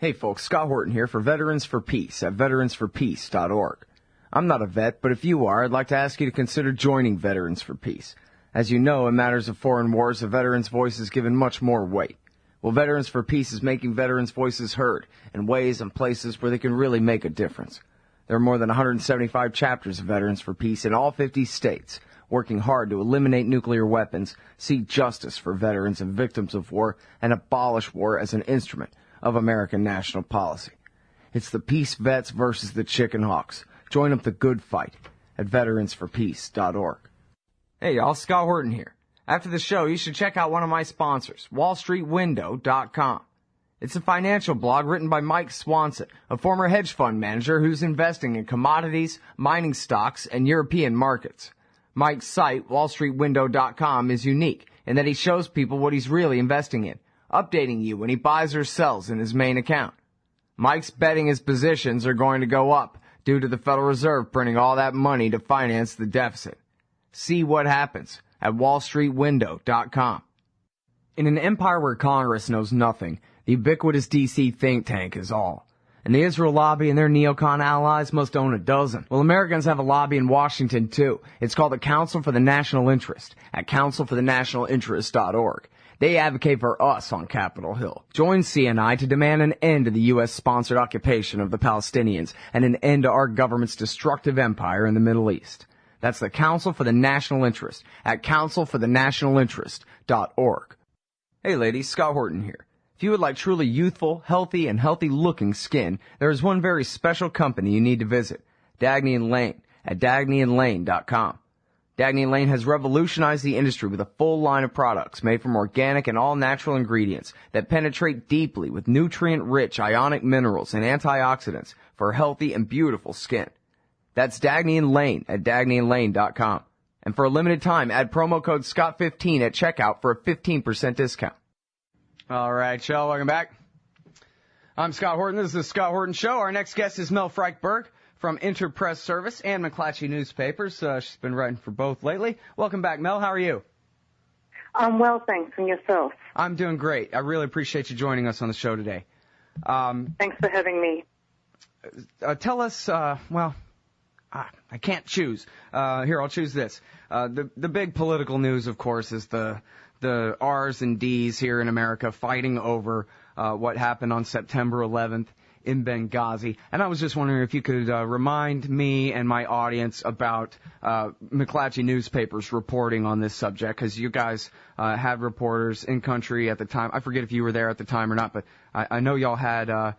Hey folks, Scott Horton here for Veterans for Peace at veteransforpeace.org. I'm not a vet, but if you are, I'd like to ask you to consider joining Veterans for Peace. As you know, in matters of foreign wars, a veteran's voice is given much more weight. Well, Veterans for Peace is making veterans' voices heard in ways and places where they can really make a difference. There are more than 175 chapters of Veterans for Peace in all 50 states, working hard to eliminate nuclear weapons, seek justice for veterans and victims of war, and abolish war as an instrument of American national policy. It's the peace vets versus the chicken hawks. Join up the good fight at veteransforpeace.org. Hey y'all, Scott Horton here. After the show, you should check out one of my sponsors, wallstreetwindow.com. It's a financial blog written by Mike Swanson, a former hedge fund manager who's investing in commodities, mining stocks, and European markets. Mike's site, wallstreetwindow.com, is unique in that he shows people what he's really investing in, updating you when he buys or sells in his main account. Mike's betting his positions are going to go up due to the Federal Reserve printing all that money to finance the deficit. See what happens at wallstreetwindow.com. In an empire where Congress knows nothing, the ubiquitous D.C. think tank is all. And the Israel lobby and their neocon allies must own a dozen. Well, Americans have a lobby in Washington, too. It's called the Council for the National Interest at councilforthenationalinterest.org. They advocate for us on Capitol Hill. Join CNI to demand an end to the U.S.-sponsored occupation of the Palestinians and an end to our government's destructive empire in the Middle East. That's the Council for the National Interest at councilforthenationalinterest.org. Hey ladies, Scott Horton here. If you would like truly youthful, healthy, and healthy-looking skin, there is one very special company you need to visit, Dagny & Lane at dagnyandlane.com. Dagny & Lane has revolutionized the industry with a full line of products made from organic and all-natural ingredients that penetrate deeply with nutrient-rich ionic minerals and antioxidants for healthy and beautiful skin. That's Dagny & Lane at dagnyandlane.com. And for a limited time, add promo code SCOTT15 at checkout for a 15% discount. All right, y'all, welcome back. I'm Scott Horton. This is the Scott Horton Show. Our next guest is Mel Frykberg from Interpress Service and McClatchy Newspapers. She's been writing for both lately. Welcome back, Mel. How are you? I'm well, thanks. And yourself? I'm doing great. I really appreciate you joining us on the show today. Thanks for having me. Tell us, I can't choose. Here, I'll choose this. The big political news, of course, is the R's and D's here in America fighting over what happened on September 11th in Benghazi. And I was just wondering if you could remind me and my audience about McClatchy Newspapers reporting on this subject, because you guys had reporters in country at the time. I forget if you were there at the time or not, but I know y'all had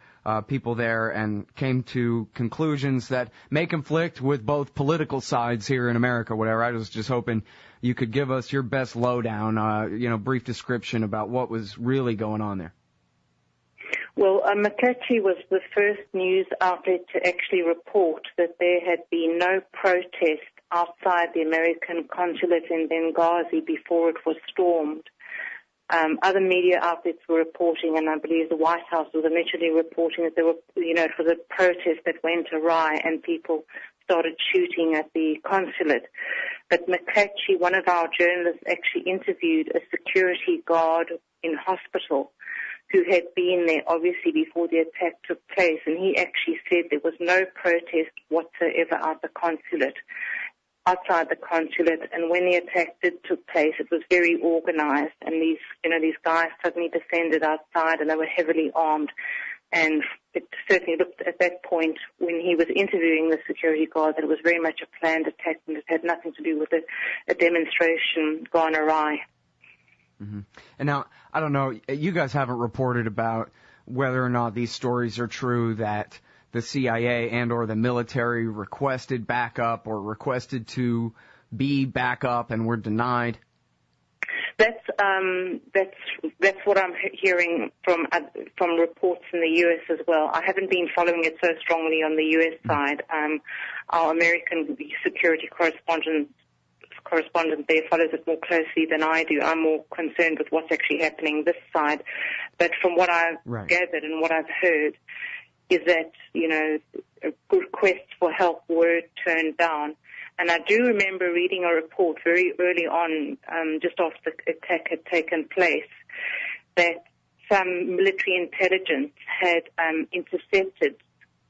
people there and came to conclusions that may conflict with both political sides here in America, whatever. I was just hoping you could give us your best lowdown, brief description about what was really going on there. Well, McClatchy was the first news outlet to actually report that there had been no protest outside the American consulate in Benghazi before it was stormed. Other media outlets were reporting, and I believe the White House was initially reporting that there were, it was a protest that went awry and people started shooting at the consulate. But McClatchy, one of our journalists, actually interviewed a security guard in hospital who had been there, obviously, before the attack took place, and he actually said there was no protest whatsoever outside the consulate, and when the attack took place, it was very organized, and these guys suddenly descended outside, and they were heavily armed, and it certainly looked at that point when he was interviewing the security guard that it was very much a planned attack, and it had nothing to do with a demonstration gone awry. Mm-hmm. And now, I don't know, you guys haven't reported about whether or not these stories are true, that the CIA and or the military requested backup or requested to be backup and were denied. That's what I'm hearing from reports in the U.S. as well. I haven't been following it so strongly on the U.S. side. Our American security correspondent there follows it more closely than I do. I'm more concerned with what's actually happening this side. But from what I've gathered and what I've heard is that, requests for help were turned down. And I do remember reading a report very early on, just after the attack had taken place, that some military intelligence had intercepted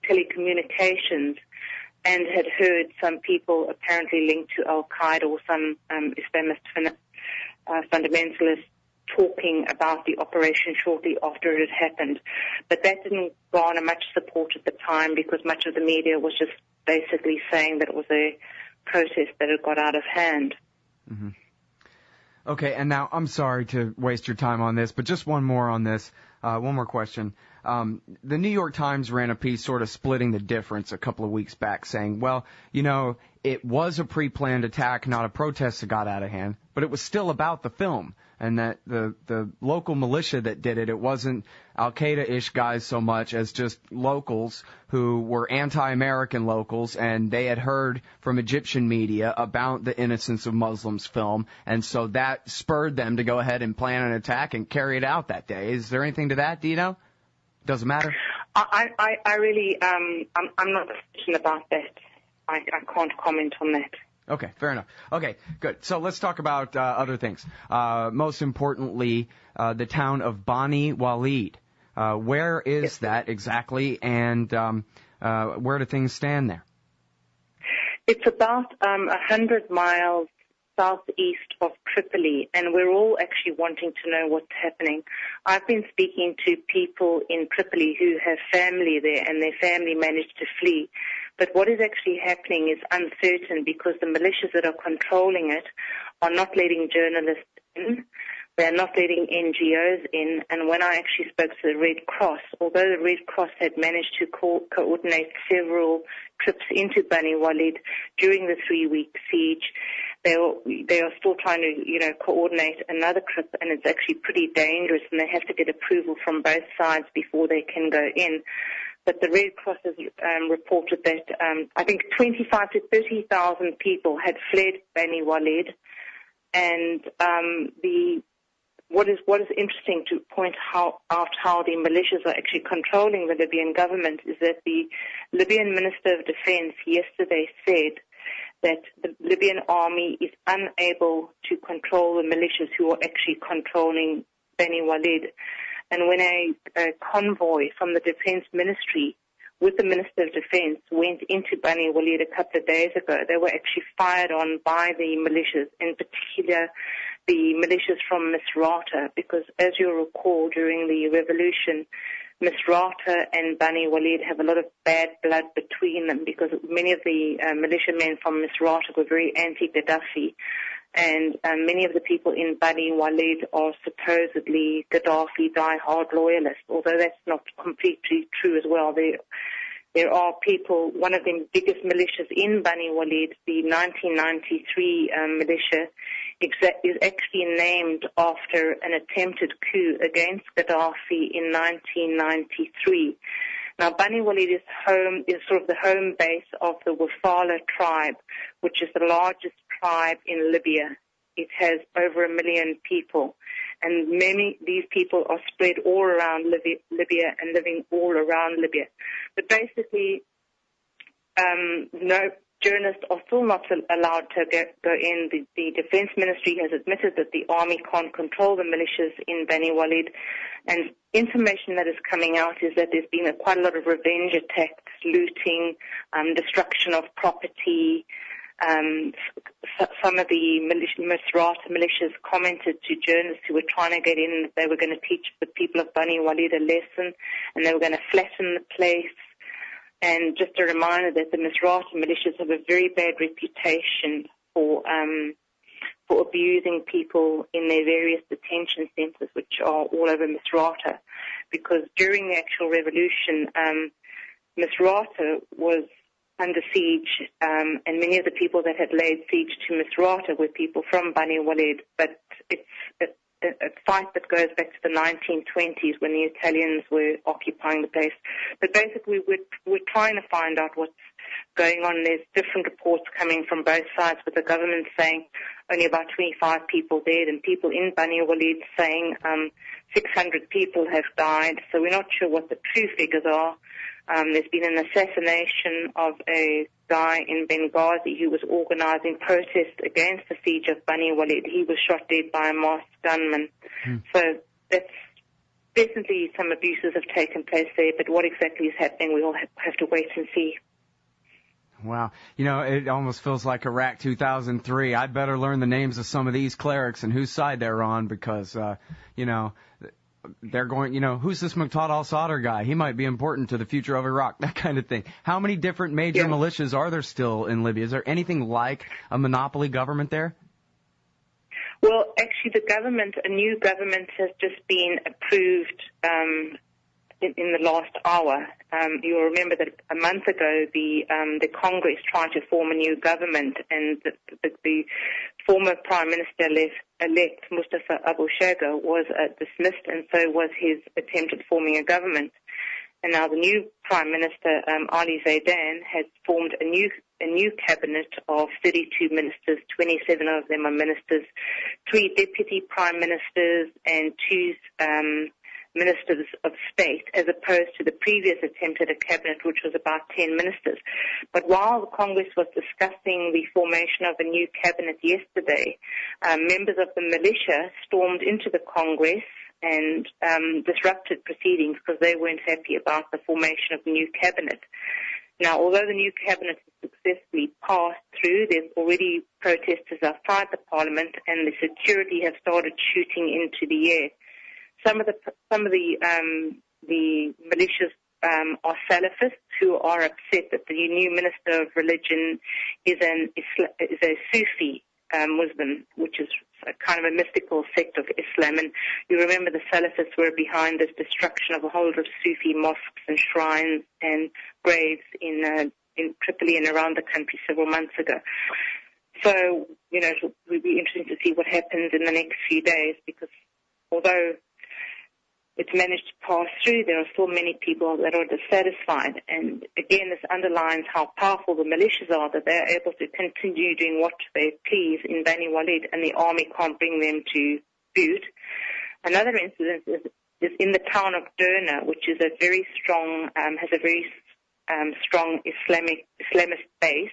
telecommunications and had heard some people apparently linked to al-Qaida or some Islamist fundamentalists talking about the operation shortly after it had happened. But that didn't garner much support at the time because much of the media was just basically saying that it was a protest that had got out of hand. Mm-hmm. Okay, and now I'm sorry to waste your time on this, but just one more on this, one more question. The New York Times ran a piece sort of splitting the difference a couple of weeks back saying, well, you know, it was a pre-planned attack, not a protest that got out of hand, but it was still about the film. And that the local militia that did it, it wasn't al-Qaeda-ish guys so much as just locals who were anti-American locals, and they had heard from Egyptian media about the Innocence of Muslims film, and so that spurred them to go ahead and plan an attack and carry it out that day. Is there anything to that, do you know? Doesn't matter? I really, I'm not certain about that. I can't comment on that. Okay, fair enough. Okay, good. So let's talk about other things. Most importantly, the town of Bani Walid. Where is that exactly, and where do things stand there? It's about 100 miles southeast of Tripoli, and we're all actually wanting to know what's happening. I've been speaking to people in Tripoli who have family there, and their family managed to flee. But what is actually happening is uncertain because the militias that are controlling it are not letting journalists in. They're not letting NGOs in. And when I actually spoke to the Red Cross, although the Red Cross had managed to coordinate several trips into Bani Walid during the 3-week siege, they are still trying to, coordinate another trip, and it's actually pretty dangerous, and they have to get approval from both sides before they can go in. But the Red Cross has reported that I think 25 to 30,000 people had fled Bani Walid, and what is interesting to point out how the militias are actually controlling the Libyan government is that the Libyan Minister of Defense yesterday said that the Libyan army is unable to control the militias who are actually controlling Bani Walid. And when a convoy from the Defense Ministry with the Minister of Defense went into Bani Walid a couple of days ago, they were actually fired on by the militias, in particular the militias from Misrata, because as you'll recall, during the revolution, Misrata and Bani Walid have a lot of bad blood between them because many of the militiamen from Misrata were very anti-Gaddafi. And many of the people in Bani Walid are supposedly Gaddafi die-hard loyalists, although that's not completely true as well. There are people, one of the biggest militias in Bani Walid, the 1993 militia, is actually named after an attempted coup against Gaddafi in 1993. Now, Bani Walid is sort of the home base of the Wafala tribe, which is the largest tribe in Libya. It has over 1 million people, and many these people are spread all around Libya and living all around Libya. But basically, no journalists are still not allowed to go in. The Defense Ministry has admitted that the army can't control the militias in Bani Walid, and information that is coming out is that there's been quite a lot of revenge attacks, looting, destruction of property. Some of the Misrata militias commented to journalists who were trying to get in that they were going to teach the people of Bani Walid a lesson, and they were going to flatten the place. And just a reminder that the Misrata militias have a very bad reputation for abusing people in their various detention centres, which are all over Misrata. Because during the actual revolution, Misrata was under siege, and many of the people that had laid siege to Misrata were people from Bani Walid. But it's a fight that goes back to the 1920s when the Italians were occupying the place. But basically, we're trying to find out what's going on. There's different reports coming from both sides, with the government saying only about 25 people dead, and people in Bani Walid saying 600 people have died. So we're not sure what the true figures are. There's been an assassination of a guy in Benghazi who was organizing protests against the siege of Bani Walid. He was shot dead by a masked gunman. So that's definitely some abuses have taken place there, but what exactly is happening, we all have to wait and see. Wow. You know, it almost feels like Iraq 2003. I'd better learn the names of some of these clerics and whose side they're on because, you know, they're going, you know, who's this Muqtada al-Sadr guy? He might be important to the future of Iraq, that kind of thing. How many different major militias are there still in Libya? Is there anything like a monopoly government there? Well, actually, a new government has just been approved in the last hour. You'll remember that a month ago, the Congress tried to form a new government, and the former Prime Minister-elect, Mustafa Abu Shagha, was dismissed, and so was his attempt at forming a government. And now the new Prime Minister, Ali Zaidan, has formed a new cabinet of 32 ministers. 27 of them are ministers, 3 deputy prime ministers, and 2 ministers of state, as opposed to the previous attempt at a cabinet, which was about 10 ministers. But while the Congress was discussing the formation of a new cabinet yesterday, members of the militia stormed into the Congress and disrupted proceedings because they weren't happy about the formation of the new cabinet. Now, although the new cabinet has successfully passed through, there's already protesters outside the parliament, and the security have started shooting into the air. Some of the militias are Salafists who are upset that the new minister of religion is a Sufi Muslim, which is a kind of a mystical sect of Islam. And you remember the Salafists were behind this destruction of a whole lot of Sufi mosques and shrines and graves in Tripoli and around the country several months ago. So, you know, it will be interesting to see what happens in the next few days, because although it's managed to pass through, there are still many people that are dissatisfied. And again, this underlines how powerful the militias are, that they are able to continue doing what they please in Bani Walid, and the army can't bring them to boot. Another incident is in the town of Derna, which is a very strong, has a very strong Islamist base,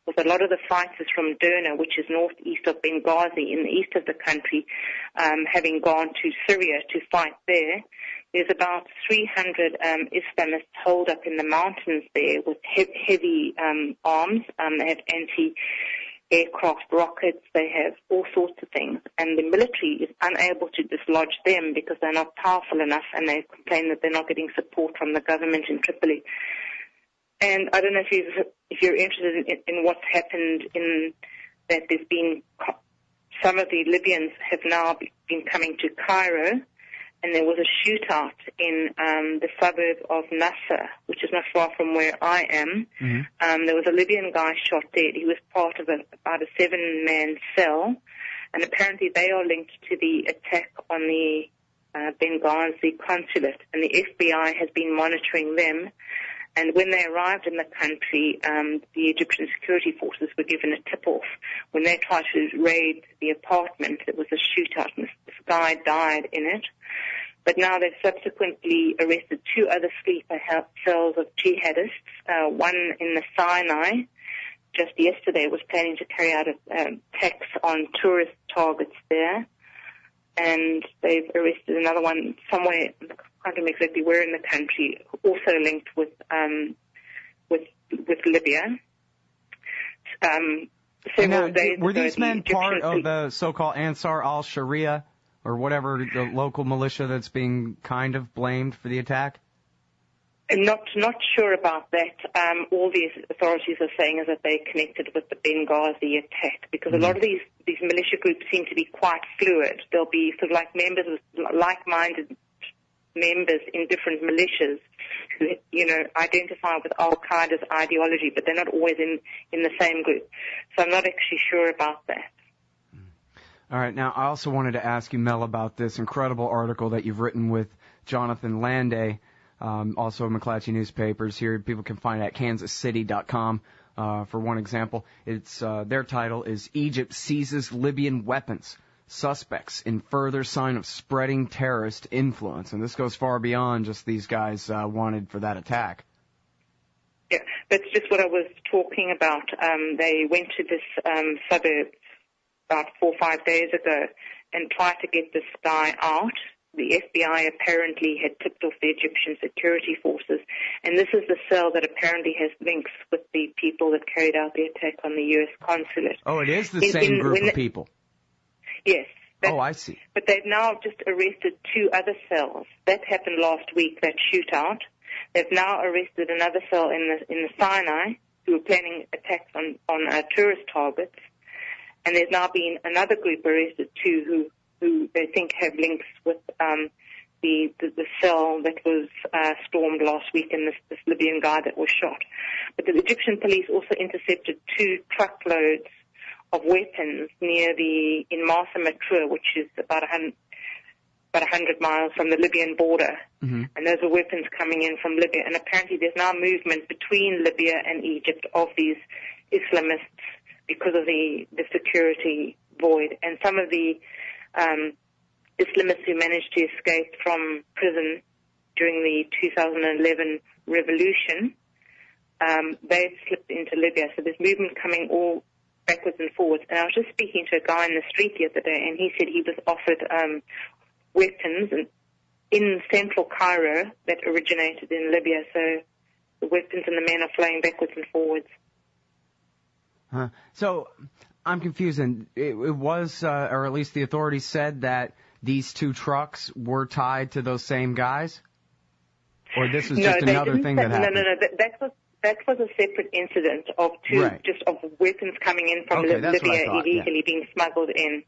with a lot of the fighters from Derna, which is northeast of Benghazi in the east of the country, having gone to Syria to fight there. There's about 300 Islamists holed up in the mountains there with heavy arms. They have anti-aircraft rockets. They have all sorts of things. And the military is unable to dislodge them because they're not powerful enough, and they complain that they're not getting support from the government in Tripoli. And I don't know if you're interested in what's happened in that there's been some of the Libyans have now been coming to Cairo, and there was a shootout in the suburb of Nasser, which is not far from where I am. Mm-hmm. There was a Libyan guy shot dead. He was part of about a 7-man cell, and apparently they are linked to the attack on the Benghazi consulate, and the FBI has been monitoring them. And when they arrived in the country, the Egyptian security forces were given a tip-off. When they tried to raid the apartment, there was a shootout, and this guy died in it. But now they've subsequently arrested 2 other sleeper cells of jihadists. One in the Sinai, just yesterday, was planning to carry out attacks on tourist targets there. And they've arrested another one somewhere, I can't remember exactly where in the country, also linked with Libya. Now, were these men part of the so-called Ansar al-Sharia, or whatever, the local militia that's being kind of blamed for the attack? Not sure about that. All the authorities are saying is that they're connected with the Benghazi attack, because a lot of these militia groups seem to be quite fluid. They'll be sort of like members of like-minded members in different militias who, you know, identify with al-Qaida's ideology, but they're not always in the same group. So I'm not actually sure about that. All right. Now, I also wanted to ask you, Mel, about this incredible article that you've written with Jonathan Landay, also McClatchy Newspapers. Here, people can find it at kansascity.com. For one example, it's their title is "Egypt Seizes Libyan Weapons. Suspects in further sign of spreading terrorist influence." And this goes far beyond just these guys wanted for that attack. Yeah, that's just what I was talking about. They went to this suburb about 4 or 5 days ago and tried to get this guy out, the FBI apparently had tipped off the Egyptian security forces. And this is the cell that apparently has links with the people that carried out the attack on the U.S. consulate. Oh, it is the same group of people. Yes. Oh, I see. But they've now just arrested 2 other cells. That happened last week, that shootout. They've now arrested another cell in the Sinai who were planning attacks on tourist targets. And there's now been another group arrested too who they think have links with the cell that was stormed last week and this Libyan guy that was shot. But the Egyptian police also intercepted 2 truckloads of weapons in Marsa Matruh, which is about 100 miles from the Libyan border. Mm-hmm. And those are weapons coming in from Libya. And apparently there's now movement between Libya and Egypt of these Islamists because of the security void. And some of the Islamists who managed to escape from prison during the 2011 revolution, they've slipped into Libya. So there's movement coming all backwards and forwards. And I was just speaking to a guy in the street the other day, and he said he was offered weapons in central Cairo that originated in Libya. So the weapons and the men are flying backwards and forwards. So I'm confused. And it was, or at least the authorities said that these 2 trucks were tied to those same guys? Or this was just another thing that happened? No. That was a separate incident of 2, right. Just of weapons coming in from Libya illegally being smuggled in.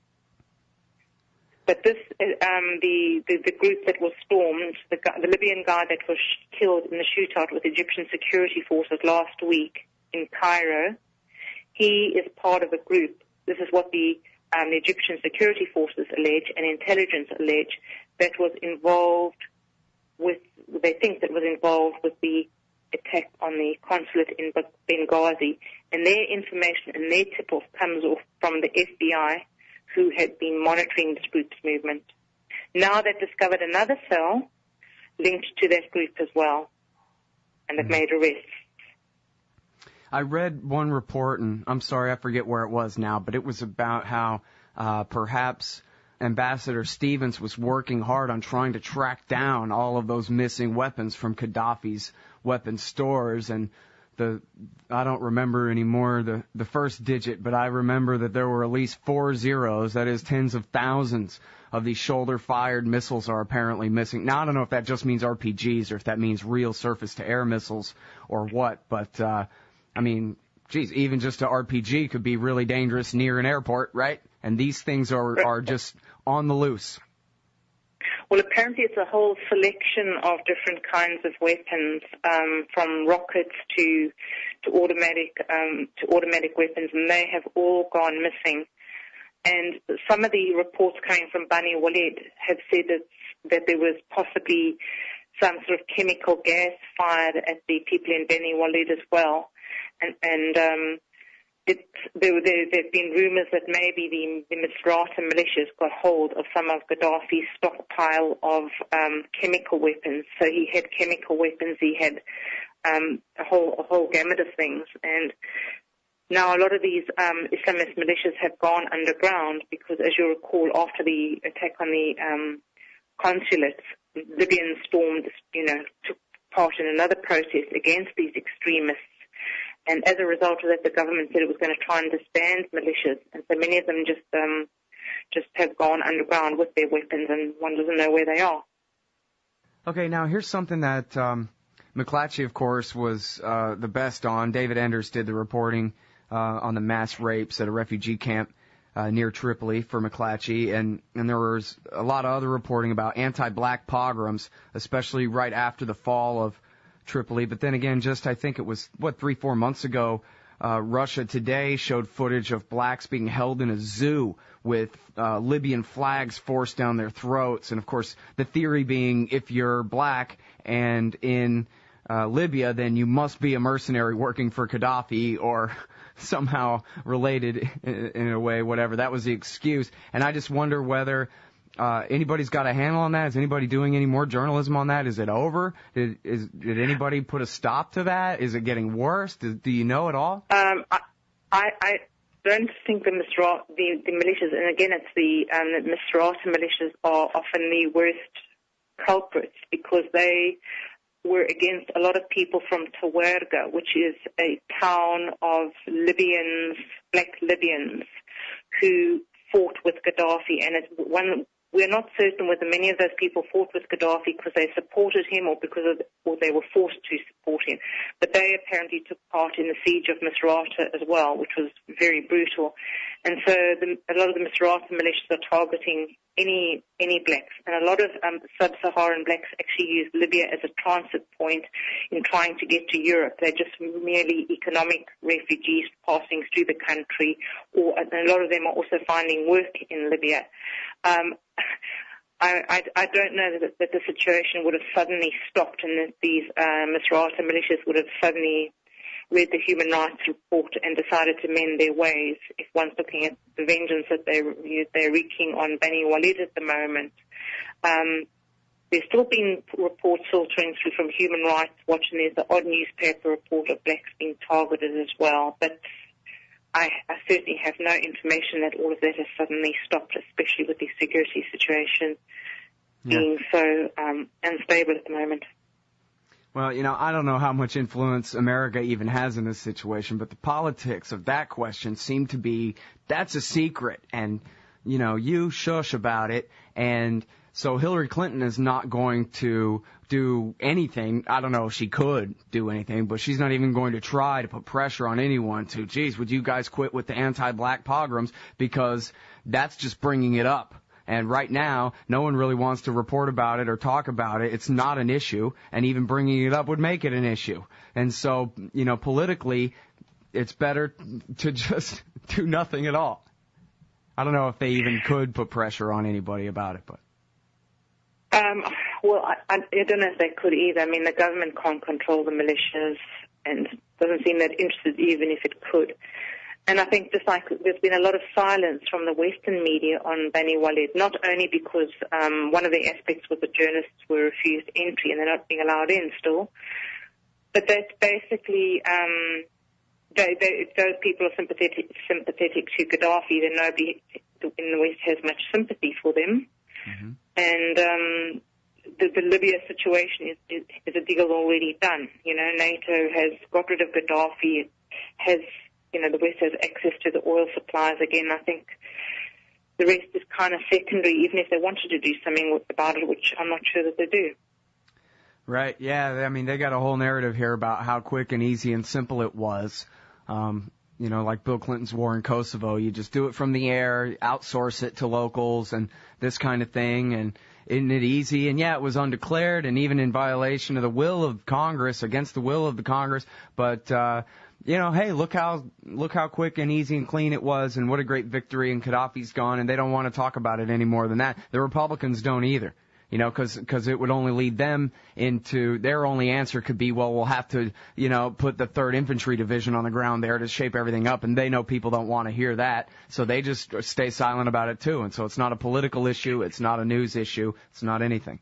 But this, the group that was stormed, the Libyan guy that was killed in the shootout with Egyptian security forces last week in Cairo, he is part of a group. This is what the Egyptian security forces allege and intelligence allege that was involved with, they think that was involved with the attack on the consulate in Benghazi. And their information and their tip-off comes off from the FBI, who had been monitoring this group's movement. Now they've discovered another cell linked to that group as well, and they've made arrests. I read one report, and I'm sorry, I forget where it was now, but it was about how perhaps Ambassador Stevens was working hard on trying to track down all of those missing weapons from Gaddafi's weapons stores, and I don't remember anymore the first digit, but I remember that there were at least 4 zeros, that is tens of thousands of these shoulder-fired missiles are apparently missing. Now, I don't know if that just means RPGs or if that means real surface-to-air missiles or what, but, I mean, geez, even just an RPG could be really dangerous near an airport, right? And these things are just on the loose. Well, apparently it's a whole selection of different kinds of weapons, from rockets to automatic weapons, and they have all gone missing. And some of the reports coming from Bani Walid have said that there was possibly some sort of chemical gas fired at the people in Bani Walid as well. There have been rumors that maybe the Misrata militias got hold of some of Gaddafi's stockpile of chemical weapons. So he had chemical weapons, he had a whole gamut of things. And now a lot of these Islamist militias have gone underground because, as you recall, after the attack on the consulates, Libyans stormed, took part in another protest against these extremists. And as a result of that, the government said it was going to try and disband militias. And so many of them just have gone underground with their weapons, and one doesn't know where they are. Okay, now here's something that McClatchy, of course, was the best on. David Enders did the reporting on the mass rapes at a refugee camp near Tripoli for McClatchy. And there was a lot of other reporting about anti-black pogroms, especially right after the fall of Tripoli. But then again, I think it was, 3-4 months ago, Russia Today showed footage of blacks being held in a zoo with Libyan flags forced down their throats. And, of course, the theory being if you're black and in Libya, then you must be a mercenary working for Gaddafi or somehow related in a way, whatever. That was the excuse. And I just wonder whether anybody's got a handle on that? Is anybody doing any more journalism on that? Is it over? Did anybody put a stop to that? Is it getting worse? Do you know at all? I don't think the militias, and again, it's the Misrata militias are often the worst culprits because they were against a lot of people from Tawerga, which is a town of Libyans, black Libyans, who fought with Gaddafi, and it's one. We're not certain whether many of those people fought with Gaddafi because they supported him or or they were forced to support him. But they apparently took part in the siege of Misrata as well, which was very brutal. And so a lot of the Misrata militias are targeting any blacks. And a lot of sub-Saharan blacks actually use Libya as a transit point in trying to get to Europe. They're just merely economic refugees passing through the country, and a lot of them are also finding work in Libya. I don't know that the situation would have suddenly stopped and that these Misrata militias would have suddenly read the human rights report and decided to mend their ways if one's looking at the vengeance that they're wreaking on Bani Walid at the moment. There's still been reports filtering through from Human Rights Watch, and there's the odd newspaper report of blacks being targeted as well. But I certainly have no information that all of that has suddenly stopped, especially with the security situation being so unstable at the moment. Well, I don't know how much influence America even has in this situation, but the politics of that question seem to be, that's a secret, and, you shush about it, and so Hillary Clinton is not going to do anything. I don't know if she could do anything, but she's not even going to try to put pressure on anyone to, geez, would you guys quit with the anti-black pogroms, because that's just bringing it up. And right now, no one really wants to report about it or talk about it. It's not an issue, and even bringing it up would make it an issue. And so, politically, it's better to just do nothing at all. I don't know if they even could put pressure on anybody about it, but. Well, I don't know if they could either. I mean, the government can't control the militias and doesn't seem that interested even if it could. And I think just like there's been a lot of silence from the Western media on Bani Walid, not only because one of the aspects was the journalists were refused entry and they're not being allowed in still, but that's basically those people are sympathetic to Gaddafi. Then nobody in the West has much sympathy for them. Mm-hmm. And the Libya situation is a deal already done. NATO has got rid of Gaddafi. It has, the West has access to the oil supplies again. I think the rest is kind of secondary, even if they wanted to do something about it, which I'm not sure that they do. Right, yeah. I mean, they got a whole narrative here about how quick and easy and simple it was. Like Bill Clinton's war in Kosovo. You just do it from the air, outsource it to locals and this kind of thing. And isn't it easy? And, yeah, it was undeclared and even in violation of the will of Congress, against the will of the Congress. But, hey, look how quick and easy and clean it was and what a great victory, and Gaddafi's gone, and they don't want to talk about it any more than that. The Republicans don't either. Because it would only lead them into, their only answer could be, well, we'll have to, put the 3rd Infantry Division on the ground there to shape everything up, and they know people don't want to hear that, so they just stay silent about it too. And so it's not a political issue, it's not a news issue, it's not anything.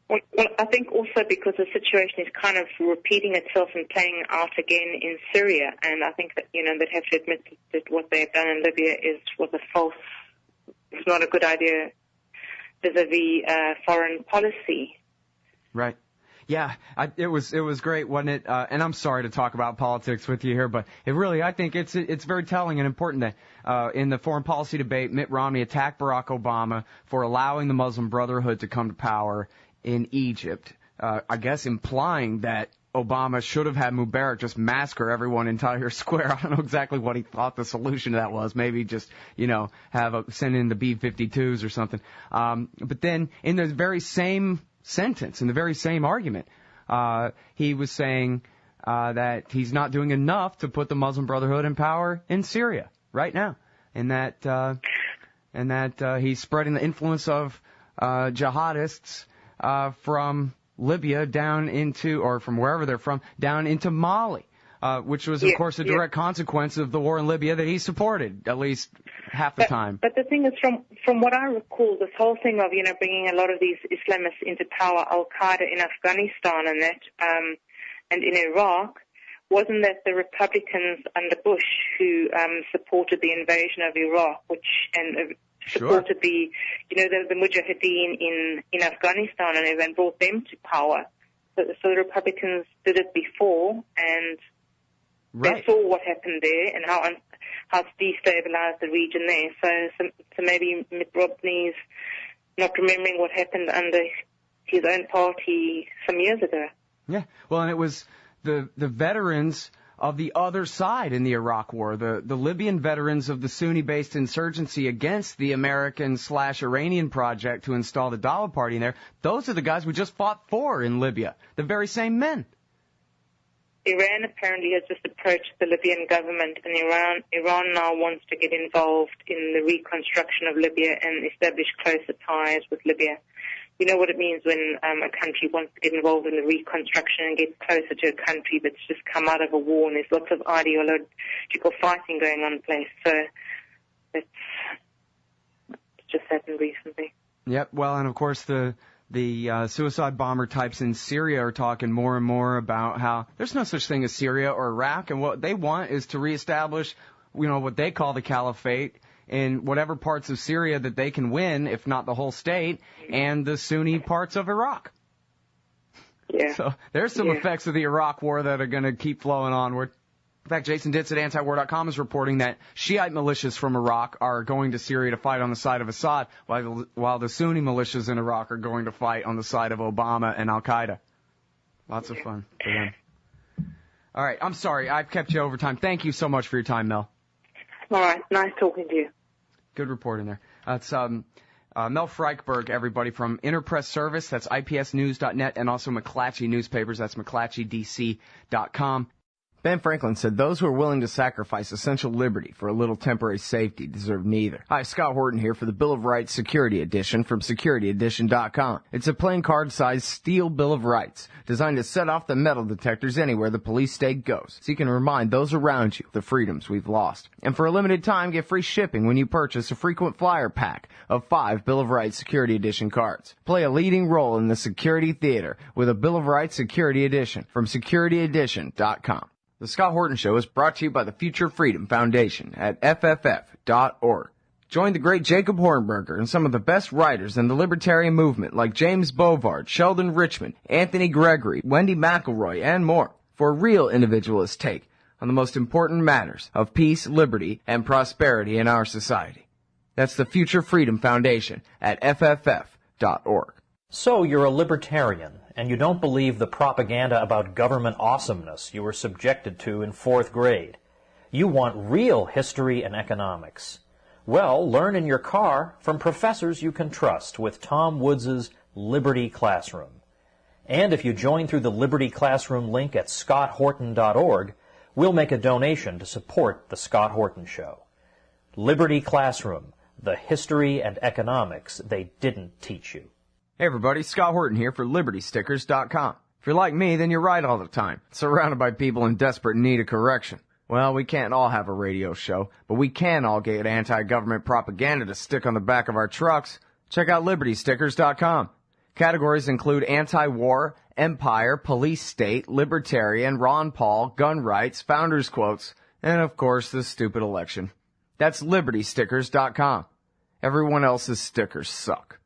Well, I think also because the situation is kind of repeating itself and playing out again in Syria, and I think that, they'd have to admit that what they've done in Libya was it's not a good idea vis-a-vis foreign policy. Right. Yeah, it was great, wasn't it? And I'm sorry to talk about politics with you here, but I think it's very telling and important that in the foreign policy debate, Mitt Romney attacked Barack Obama for allowing the Muslim Brotherhood to come to power in Egypt. I guess implying that Obama should have had Mubarak just massacre everyone in Tahrir Square. I don't know exactly what he thought the solution to that was. Maybe just, send in the B-52s or something. But then in the very same sentence, in the very same argument, he was saying that he's not doing enough to put the Muslim Brotherhood in power in Syria right now. And that he's spreading the influence of jihadists from Libya down into, or from wherever they're from, down into Mali, which was, of course, a direct consequence of the war in Libya that he supported, at least half the time. But the thing is, from what I recall, this whole thing of, bringing a lot of these Islamists into power, al-Qaida in Afghanistan and that, and in Iraq, wasn't that the Republicans under Bush who supported the invasion of Iraq, supported the Mujahideen in Afghanistan and brought them to power. So the Republicans did it before, and they saw what happened there and how it's destabilized the region there. So maybe Mitt Romney's not remembering what happened under his own party some years ago. Yeah, well, and it was the veterans of the other side in the Iraq War, the Libyan veterans of the Sunni-based insurgency against the American/Iranian project to install the Dawa party in there. Those are the guys we just fought for in Libya, the very same men. Iran apparently has just approached the Libyan government, and Iran now wants to get involved in the reconstruction of Libya and establish closer ties with Libya. You know what it means when a country wants to get involved in the reconstruction and get closer to a country that's just come out of a war, and there's lots of ideological fighting going on in place. So it's just happened recently. Yep. Well, and of course the suicide bomber types in Syria are talking more and more about how there's no such thing as Syria or Iraq, and what they want is to reestablish, what they call the caliphate in whatever parts of Syria that they can win, if not the whole state, and the Sunni parts of Iraq. Yeah. So there's some effects of the Iraq war that are going to keep flowing onward. In fact, Jason Ditz at antiwar.com is reporting that Shiite militias from Iraq are going to Syria to fight on the side of Assad, while the Sunni militias in Iraq are going to fight on the side of Obama and al-Qaida. Lots of fun for them. All right, I'm sorry. I've kept you over time. Thank you so much for your time, Mel. All right, nice talking to you. Good reporting there. It's Mel Frykberg, everybody, from Interpress Service. That's IPSnews.net, and also McClatchy Newspapers. That's McClatchyDC.com. Ben Franklin said those who are willing to sacrifice essential liberty for a little temporary safety deserve neither. Hi, Scott Horton here for the Bill of Rights Security Edition from SecurityEdition.com. It's a plain card-sized steel Bill of Rights designed to set off the metal detectors anywhere the police state goes, so you can remind those around you the freedoms we've lost. And for a limited time, get free shipping when you purchase a frequent flyer pack of 5 Bill of Rights Security Edition cards. Play a leading role in the security theater with a Bill of Rights Security Edition from SecurityEdition.com. The Scott Horton Show is brought to you by the Future Freedom Foundation at FFF.org. Join the great Jacob Hornberger and some of the best writers in the libertarian movement like James Bovard, Sheldon Richman, Anthony Gregory, Wendy McElroy, and more for a real individualist take on the most important matters of peace, liberty, and prosperity in our society. That's the Future Freedom Foundation at FFF.org. So you're a libertarian, and you don't believe the propaganda about government awesomeness you were subjected to in 4th grade. You want real history and economics. Well, learn in your car from professors you can trust with Tom Woods' Liberty Classroom. And if you join through the Liberty Classroom link at scotthorton.org, we'll make a donation to support The Scott Horton Show. Liberty Classroom, the history and economics they didn't teach you. Hey everybody, Scott Horton here for LibertyStickers.com. If you're like me, then you're right all the time, surrounded by people in desperate need of correction. Well, we can't all have a radio show, but we can all get anti-government propaganda to stick on the back of our trucks. Check out LibertyStickers.com. Categories include anti-war, empire, police state, libertarian, Ron Paul, gun rights, founders quotes, and of course the stupid election. That's LibertyStickers.com. Everyone else's stickers suck.